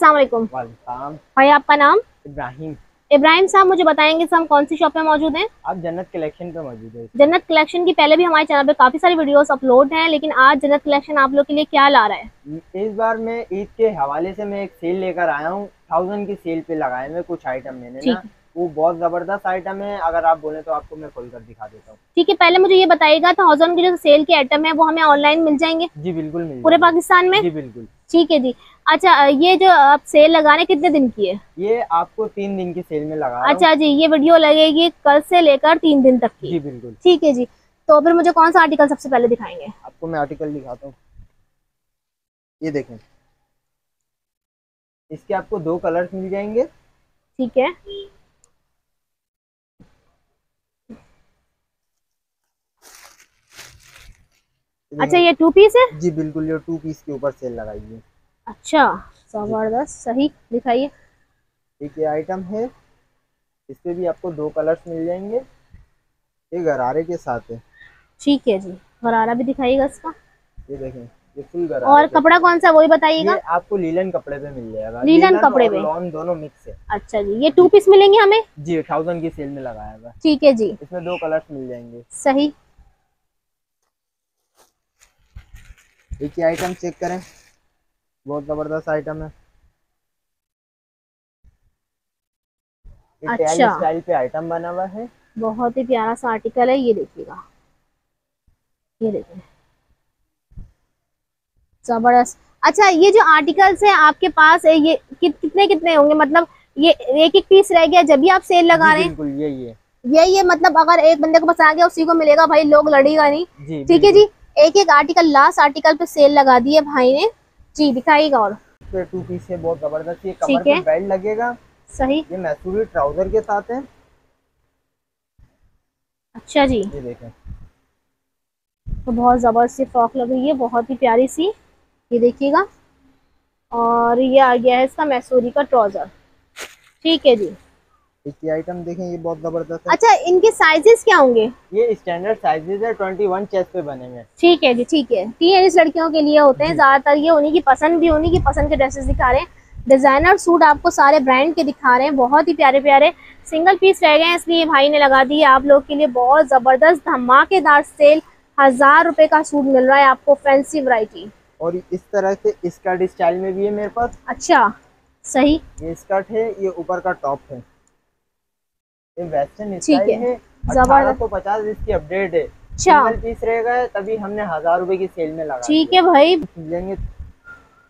अस्सलाम वालेकुम। वालेकुम। भाई आपका नाम? इब्राहिम। इब्राहिम साहब, मुझे बताएंगे हम कौन सी शॉप पे मौजूद हैं? आप जन्नत कलेक्शन पे मौजूद है इस टाइम। जन्नत कलेक्शन की पहले भी हमारे चैनल पे काफी सारी वीडियोस अपलोड हैं, लेकिन आज जन्नत कलेक्शन आप लोग के लिए क्या ला रहा है? इस बार मैं ईद के हवाले से मैं एक सेल लेकर आया हूँ। 1000 की सेल पे लगाए हुए कुछ आइटम मैंने ठीक ना। है। वो बहुत जबरदस्त आइटम है, अगर आप बोले तो आपको मैं खोल कर दिखा देता हूँ। ठीक है, पहले मुझे ये बताइएगा, 1000 की जो सेल के आइटम है वो हमें ऑनलाइन मिल जाएंगे जी बिल्कुल मिल पूरे जाएंगे। पाकिस्तान में? जी बिल्कुल। ठीक है जी। अच्छा, ये जो आप सेल लगा रहे हैं कितने दिन की है? ये आपको 3 दिन की सेल में लगा रहा हूँ। अच्छा जी, ये वीडियो लगेगी कल से लेकर 3 दिन तक की। जी बिल्कुल। ठीक है जी। तो फिर मुझे कौन सा आर्टिकल सबसे पहले दिखाएंगे? आपको मैं आर्टिकल दिखाता हूँ। ये देखें, इसके आपको 2 कलर्स मिल जाएंगे। ठीक है। ये अच्छा, देखें। ये 2 पीस है? जी बिल्कुल, ये 2 पीस के ऊपर सेल लगाई है। अच्छा, जी। जबरदस्त, सही दिखाइए। एक ये आइटम है, इसपे भी आपको 2 कलर्स मिल जाएंगे। ये गरारे के साथ है। ठीक है जी। गरारा भी दिखाइएगा इसका। ये देखें, ये फुल गरारे और पे। कपड़ा कौन सा है वो भी बताइएगा। ये आपको लीलन कपड़े पे मिल जाएगा, लीलन लीलन कपड़े और में? लॉन दोनों मिक्स है। अच्छा जी, ये टू जी। पीस मिलेंगे हमें? जी 1000 की सेल में लगाया हुआ है। ठीक है जी। इसमें 2 कलर्स मिल जाएंगे। सही। एक ही आइटम चेक करें, बहुत जबरदस्त आइटम है। इटालियन अच्छा, स्टाइल पे आइटम बना हुआ है। बहुत ही प्यारा सा आर्टिकल है, ये देखिएगा। ये देखिए, जबरदस्त। अच्छा, ये जो आर्टिकल्स है आपके पास है, ये कितने कितने होंगे, मतलब ये एक एक पीस रह गया जब भी आप सेल जी लगा रहे हैं? बिल्कुल यही है। यही है, मतलब अगर एक बंदे को पसंद आ गया उसी को मिलेगा भाई, लोग लड़ेगा नहीं। जी ठीक है बिल्कुल। जी। एक एक आर्टिकल, लास्ट आर्टिकल पे सेल लगा दी है भाई ने। जी, दिखाइएगा और। पे 2 पीस है, बहुत जबरदस्त। ये कमर ठीक पे है। बेल्ट लगेगा। सही। ये मैसूरी ट्राउजर के साथ है। अच्छा जी। ये देखें। तो बहुत जबरदस्त सी फ्रॉक लग रही है, बहुत ही प्यारी सी। ये देखिएगा। और ये आ गया है इसका मैसूरी का ट्राउजर। ठीक है जी। एक ही आइटम देखें, ये बहुत जबरदस्त है। अच्छा, इनके साइजेस क्या होंगे? ये स्टैंडर्ड साइजेस है, 21 चेस्ट पे बने हैं। ठीक है जी। ठीक है, टीनेज लड़कियों के लिए होते हैं जी। ज्यादातर, ये उन्हीं की पसंद, भी उन्हीं की पसंद के ड्रेसेस दिखा रहे हैं। डिजाइनर सूट आपको सारे ब्रांड के दिखा रहे हैं, बहुत ही प्यारे प्यारे। सिंगल पीस रह गए हैं, इसलिए भाई ने लगा दी है आप लोग के लिए बहुत जबरदस्त धमाकेदार सेल। 1000 रुपए का सूट मिल रहा है आपको, फैंसी वैरायटी। और इस तरह से स्कर्ट स्टाइल में भी है मेरे पास। अच्छा। सही। ये स्कर्ट है, ये ऊपर का टॉप है। ये वेस्टर्न ठीक स्टाइल है। है। जबरदस्त। 1850 इसकी अपडेट है। अच्छा। सिंगल पीस रहेगा, तभी हमने 1000 रुपए की सेल में लगा ठीक दिया। है भाई। लेंगे।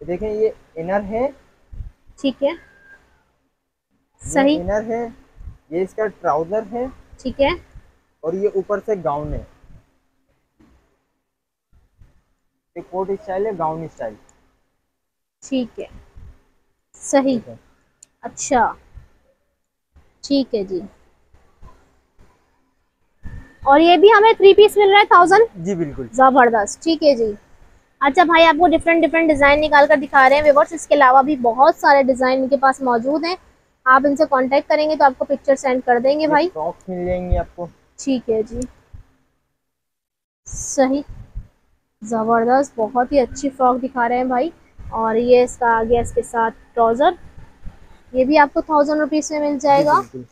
देखें, ये इनर है। ठीक है। ये सही। इनर है। ये इसका ट्राउजर है। ठीक है। और ये ऊपर से गाउन है। एक कोट स्टाइल है, गाउन स्टाइल। ठीक है। सही। ठीक है। अच्छा। ठीक है जी। और ये भी हमें 3 पीस मिल रहा है 1000। जी बिल्कुल। जबरदस्त। ठीक है जी। अच्छा भाई, आपको डिफरेंट डिफरेंट डिजाइन निकाल कर दिखा रहे हैं व्यूअर्स, इसके अलावा भी बहुत सारे डिजाइन इनके पास मौजूद हैं। आप इनसे कांटेक्ट करेंगे तो आपको पिक्चर सेंड कर देंगे ये भाई। फ्रॉक्स मिल जाएंगी आपको। ठीक है जी। सही। जबरदस्त, बहुत ही अच्छी फ्रॉक दिखा रहे हैं भाई। और ये इसका आ गया इसके साथ ट्राउजर। ये भी आपको 1000 रुपीज में मिल जी जाएगा। बिल्कुल।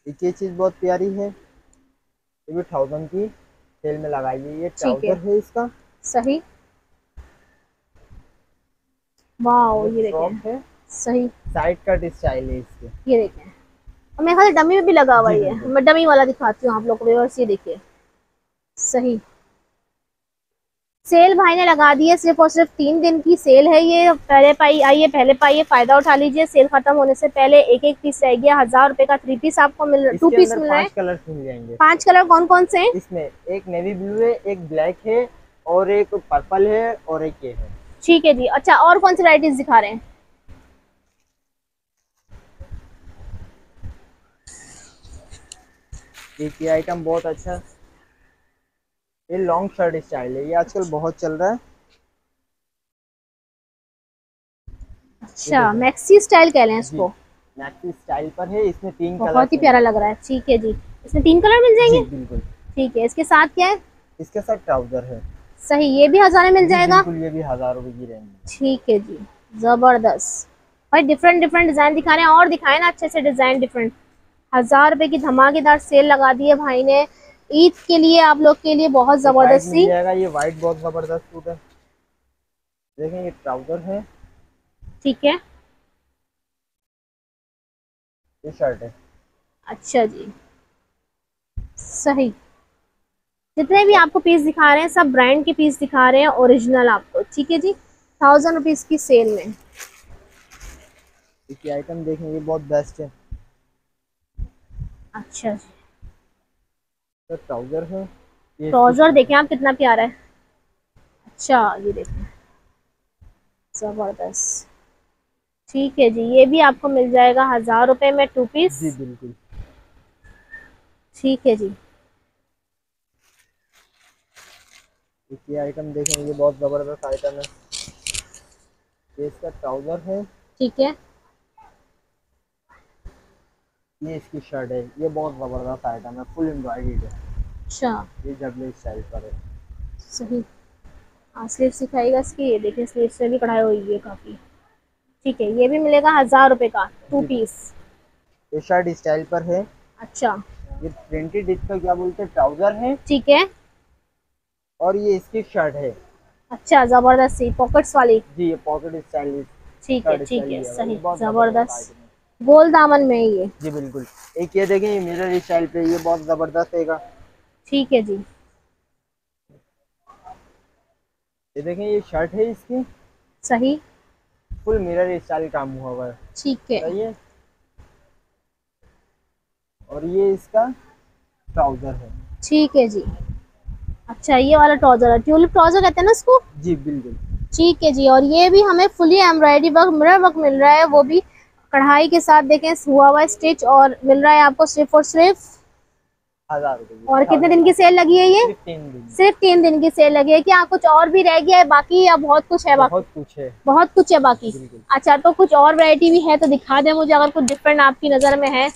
एक ये चीज़ बहुत प्यारी है, ये भी 1000 की सेल में लगाई है। ये ठीक है। ट्राउजर है इसका। सही। वाह, ये ये फ्रॉक देखें। है। सही। साइड कट स्टाइल है इसके। ये देखें। और मेरे ख्याल से डमी में भी लगा हुआ जी ही है, बिल्कुल। मैं डमी वाला दिखाती हूँ आप लोग को व्यूअर्स, ये देखिए। सही। सेल भाई ने लगा दी है, सिर्फ और सिर्फ 3 दिन की सेल है ये। पहले पाई आइए, पहले पाइए, फायदा उठा लीजिए। सेल खत्म होने से पहले एक एक पीस रह गया। 1000 रुपए का 3 पीस आपको टू इसके पीस अंदर मिल रहा है। 5 कलर्स मिल जाएंगे। 5 कलर कौन कौन से हैं? इसमें एक नेवी ब्लू है, एक ब्लैक है, और एक पर्पल है, और एक ये है। ठीक है जी। अच्छा, और कौन सी वैरायटीज दिखा रहे हैं? एक ये आइटम बहुत अच्छा है। ये लॉन्ग शर्ट स्टाइल है, ये आजकल अच्छा। बहुत चल रहा है। ये अच्छा, देखें। मैक्सी स्टाइल कह लें जी। इसको। मैक्सी स्टाइल पर है, इसमें 3 कलर्स बहुत ही प्यारा मिलेंगे। लग रहा है। ठीक है जी। इसमें 3 कलर मिल जी जाएंगे? बिल्कुल। ठीक है, इसके साथ क्या है? इसके साथ ट्राउजर है। सही, ये भी 1000 में मिल जी जाएगा। बिल्कुल, ये भी 1000 रुपए की रेंज में। ठीक है जी। जबरदस्त। भाई डिफरेंट डिफरेंट डिजाइन दिखा रहे हैं, और दिखाए ना अच्छे से डिजाइन डिफरेंट। 1000 रुपए की धमाकेदार सेल लगा दी है भाई ने ईद के लिए, आप लोग के लिए बहुत एक वाइट जबरदस्त मिल सी। जाएगा, ये वाइट बहुत जबरदस्त सूट है। देखें ये ट्राउजर है, ठीक है, ये शर्ट है। अच्छा जी, सही। जितने भी आपको पीस दिखा रहे हैं सब ब्रांड के पीस दिखा रहे हैं, ओरिजिनल आपको, ठीक है जी। 1000 रुपीज की सेल में। इसकी आइटम देखें, ये बहुत बेस्ट है। अच्छा जी, तो ट्राउजर है, ये ट्राउजर देखें आप कितना प्यारा है। अच्छा ये देखें, जबरदस्त। ठीक है जी, ये भी आपको मिल जाएगा 1000 रुपए में 2 पीस। जी बिल्कुल। ठीक है जी, इसकी आइटम देखें, ये बहुत जबरदस्त आइटम है। ये इसका ट्राउजर है, ठीक है, ये इसकी शर्ट है। ये बहुत जबरदस्त आइटम है, फुल एम्ब्रॉयडर्ड है। अच्छा ये जबले स्टाइल पर है। सही। हाँ स्लीव सिखाएगा इसकी, ये देखिए स्लीव से भी कढ़ाई हुई है काफी। ठीक है, ये भी मिलेगा 1000 रुपए का 2 जी पीस। ये शर्ट स्टाइल पर है। अच्छा ये प्रिंटेड, इसका क्या बोलते हैं, ट्राउजर है। ठीक है, और ये इसकी शर्ट है। अच्छा जबरदस्त सी पॉकेट्स वाली। जी ये पॉकेट स्टाइल ठीक है शर्ट ठीक स्टाइल है, है भाई, सही ये बहुत जबरदस्त जबरदस्त। आइटम है। गोल दामन में है ये। जी बिल्कुल। एक ये देखें, ये मिरर स्टाइल पे, ये बहुत जबरदस्त है। ठीक है जी, ये देखें, ये शर्ट है इसकी, सही। फुल मिरर स्टाइल काम हुआ हुआ है। ठीक है, सही है। और ये इसका ट्राउजर है। ठीक है जी। अच्छा ये वाला ट्राउजर है, ट्यूलिप ट्राउजर कहते हैं ना इसको। जी बिल्कुल। ठीक है जी, और ये भी हमें fully embroidery work mirror work मिल रहा है, वो भी कढ़ाई के साथ देखें हुआ हुआ स्टिच, और मिल रहा है आपको सिर्फ और सिर्फ। 1000 रुपये की। और कितने दिन की सेल लगी है ये? सिर्फ 3 दिन। सिर्फ 3 दिन की सेल लगी है। क्या कुछ और भी रह गया है बाकी, या बहुत कुछ है बाकी? बहुत कुछ है। बहुत कुछ है बाकी। बिल्कुल। अच्छा तो कुछ और वैरायटी भी है तो दिखा दे मुझे, अगर कुछ डिफरेंट आपकी नजर में है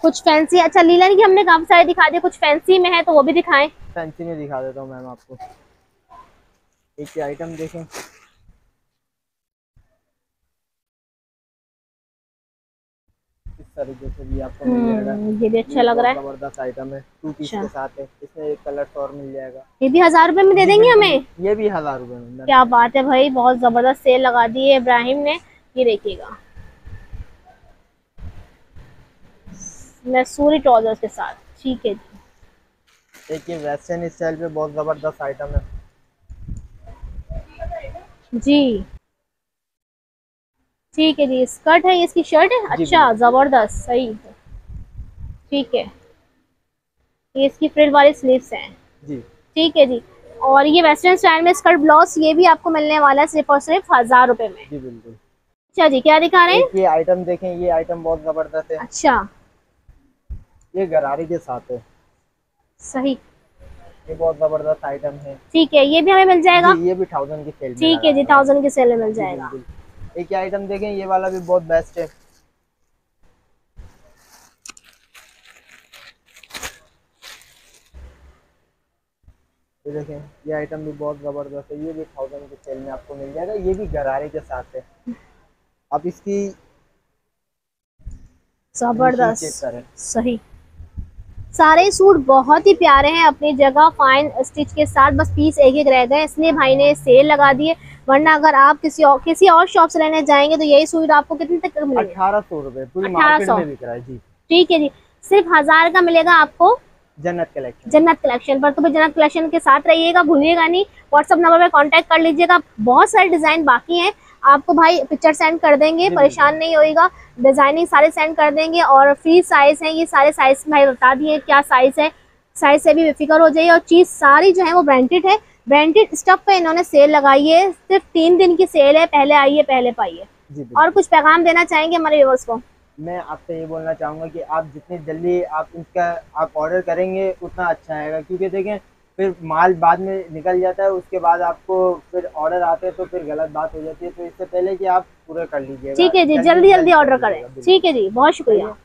कुछ फैंसी। अच्छा लीलन की हमने काफी सारे दिखा दिए, कुछ फैंसी में है तो वो भी दिखाएं। फैंसी में दिखा देता हूँ मैम आपको। एक आइटम देखें, इस तरीके से भी आपको मिल जाएगा। ये भी अच्छा लग रहा है। जबरदस्त आइटम है, 2 पीस अच्छा के साथ है। इसमें एक कलर और मिल जाएगा। ये भी 1000 रुपए में दे देंगे हमें? ये भी 1000 रुपये में। क्या बात है भाई, बहुत जबरदस्त सेल लगा दी है इब्राहिम ने। ये देखिएगा मैसूरी ट्राउजर्स के साथ। ठीक है जी, एक ये वेस्टर्न स्टाइल पे बहुत जबरदस्त आइटम है। जी ठीक है जी, स्कर्ट है, ये इसकी शर्ट है। जी अच्छा जबरदस्त, सही। ठीक है, ये इसकी फ्रिल वाली स्लीव्स हैं। जी ठीक है जी, और ये वेस्टर्न स्टाइल में स्कर्ट ब्लाउज, ये भी आपको मिलने वाला है सिर्फ और सिर्फ 1000 रुपए में। जी बिल्कुल। अच्छा जी, क्या दिखा रहे हैं? एक ये आइटम देखें, ये आइटम बहुत जबरदस्त है। अच्छा ये गरारी के साथ है। सही। ये बहुत जबरदस्त आइटम है। ठीक है, ये भी हमें मिल जाएगा। जी ये भी 1000 की सेल में ठीक है जी, लगाया हुआ 1000 की सेल में मिल जी जाएगा। बिल्कुल। एक ये आइटम देखें, ये वाला भी बहुत बेस्ट है। ये देखें, ये आइटम भी बहुत जबरदस्त है। ये भी 1000 की सेल में आपको मिल जाएगा। ये भी गरारे के साथ है। आप इसकी फिनिशिंग चेक जबरदस्त, करें। सही। सारे सूट बहुत ही प्यारे हैं अपनी जगह, फाइन स्टिच के साथ, बस पीस एक एक रह गए इसलिए भाई ने सेल लगा दी है। वरना अगर आप किसी और शॉप से लेने जाएंगे तो यही सूट आपको कितने तक मिलेंगे? 1800 रुपये, पूरी मार्केट 1800। में बिक रहा है। जी ठीक है जी, सिर्फ 1000 का मिलेगा आपको जन्नत कलेक्शन। जन्नत कलेक्शन पर। तो भाई जन्नत कलेक्शन के साथ रहिएगा, भूलिएगा नहीं। व्हाट्सअप नंबर पे कांटेक्ट कर लीजिएगा, बहुत सारे डिजाइन बाकी हैं, आपको भाई पिक्चर सेंड कर देंगे, परेशान नहीं होइएगा। डिजाइनिंग सारे सेंड कर देंगे, और फ्री साइज है, ये सारे साइज भाई बता दिए क्या साइज है, साइज से भी बेफिक्र हो जाइए। और चीज सारी जो है वो ब्रांडेड है, ब्रांडेड स्टफ पे इन्होंने सेल लगाई है। सिर्फ 3 दिन की सेल है, पहले आइए पहले पाइए। और कुछ पैगाम देना चाहेंगे हमारे व्यूअर्स को? मैं आपसे ये बोलना चाहूँगा कि आप जितनी जल्दी आप ऑर्डर करेंगे उतना अच्छा आएगा। क्योंकि देखें फिर माल बाद में निकल जाता है, उसके बाद आपको फिर ऑर्डर आते हैं तो फिर गलत बात हो जाती है। तो इससे पहले कि आप पूरा कर लीजिएगा। ठीक है जी, जल्दी जल्दी ऑर्डर करें। ठीक है जी, बहुत शुक्रिया।